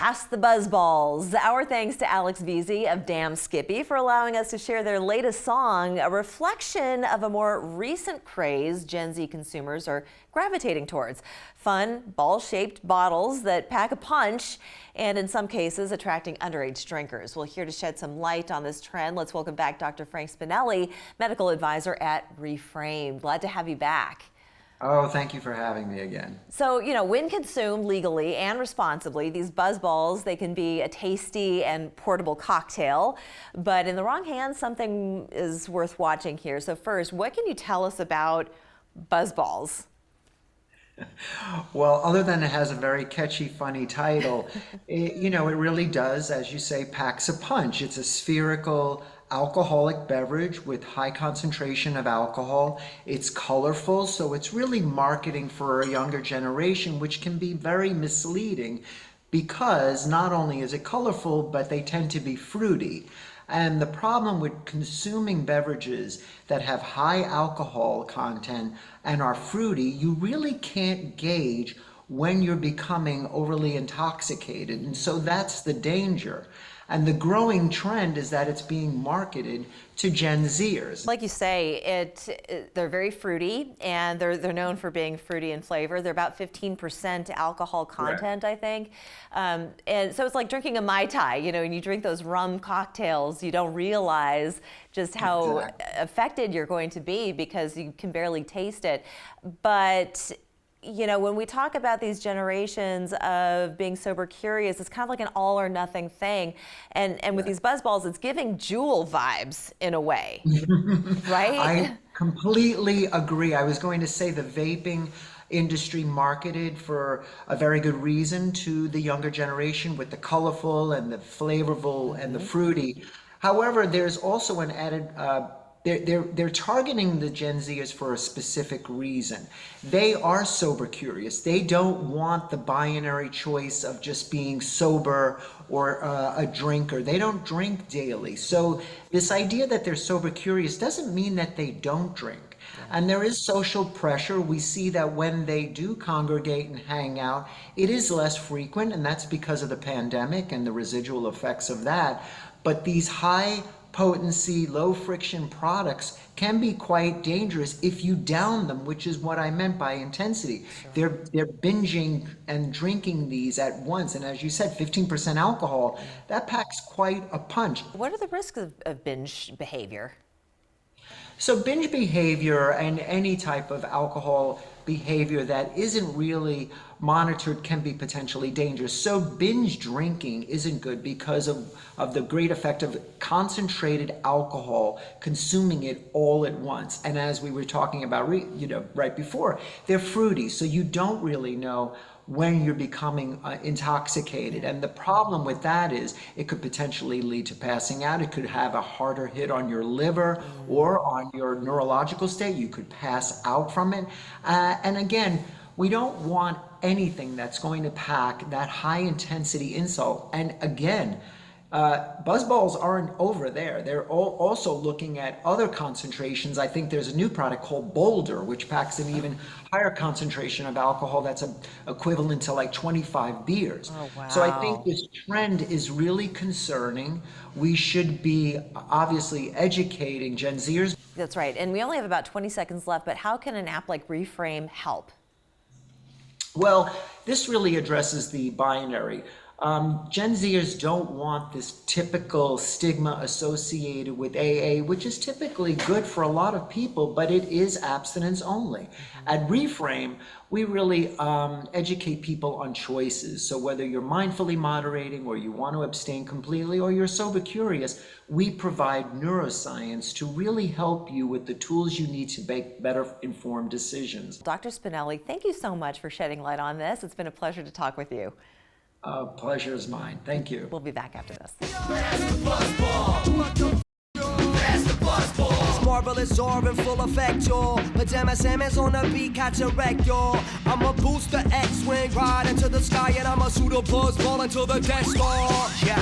Pass the Buzzballs. Our thanks to Alex Veazey of Damn Skippy for allowing us to share their latest song, a reflection of a more recent craze Gen Z consumers are gravitating towards. Fun, ball-shaped bottles that pack a punch, and in some cases, attracting underage drinkers. Well, here to shed some light on this trend, let's welcome back Dr. Frank Spinelli, medical advisor at Reframe. Glad to have you back. Oh, thank you for having me again. So, when consumed legally and responsibly, these buzzballs, they can be a tasty and portable cocktail, but in the wrong hands, something is worth watching here. So first, what can you tell us about buzzballs? Well, other than it has a very catchy, funny title, it really does, as you say, packs a punch. It's a spherical alcoholic beverage with high concentration of alcohol. It's colorful, so it's really marketing for a younger generation, which can be very misleading because not only is it colorful, but they tend to be fruity. And the problem with consuming beverages that have high alcohol content and are fruity, you really can't gauge when you're becoming overly intoxicated. And so that's the danger. And the growing trend is that it's being marketed to Gen Zers. Like you say, they're very fruity, and they're known for being fruity in flavor. They're about 15% alcohol content, I think. And so it's like drinking a Mai Tai, and you drink those rum cocktails, you don't realize just how affected you're going to be because you can barely taste it. But when we talk about these generations of being sober curious, it's kind of like an all or nothing thing. And with these buzzballs, it's giving Juul vibes in a way, right? I completely agree. I was going to say the vaping industry marketed for a very good reason to the younger generation with the colorful and the flavorful and the fruity. However, there's also an added they're targeting the Gen Zers for a specific reason. They are sober curious. They don't want the binary choice of just being sober or a drinker. They don't drink daily. So this idea that they're sober curious doesn't mean that they don't drink. And there is social pressure. We see that when they do congregate and hang out, it is less frequent, and that's because of the pandemic and the residual effects of that. But these high potency, low friction products can be quite dangerous if you down them, which is what I meant by intensity. Sure. They're binging and drinking these at once, and as you said, 15% alcohol, that packs quite a punch. What are the risks of binge behavior? So binge behavior and any type of alcohol behavior that isn't really monitored can be potentially dangerous. So binge drinking isn't good because of the great effect of concentrated alcohol, consuming it all at once. And as we were talking about right before, they're fruity, so you don't really know when you're becoming intoxicated. And the problem with that is it could potentially lead to passing out. It could have a harder hit on your liver or on your neurological state. You could pass out from it. And again, we don't want anything that's going to pack that high intensity insult. And again, buzzballs aren't over there. They're also looking at other concentrations. I think there's a new product called Boulder, which packs an even higher concentration of alcohol that's equivalent to like 25 beers. Oh, wow. So I think this trend is really concerning. We should be obviously educating Gen Zers. That's right. And we only have about 20 seconds left, but how can an app like Reframe help? Well, this really addresses the binary. Gen Zers don't want this typical stigma associated with AA, which is typically good for a lot of people, but it is abstinence only. At Reframe, we really educate people on choices. So whether you're mindfully moderating or you want to abstain completely or you're sober curious, we provide neuroscience to really help you with the tools you need to make better informed decisions. Dr. Spinelli, thank you so much for shedding light on this. It's been a pleasure to talk with you. Pleasure is mine. Thank you. We'll be back after this. It's marvelous, or in full effect, y'all. Pajama Sam on the beat, catch a wreck, y'all. I'm a booster X-wing, ride into the sky, and I'm a shooter buzz ball into the Death Star. Yeah.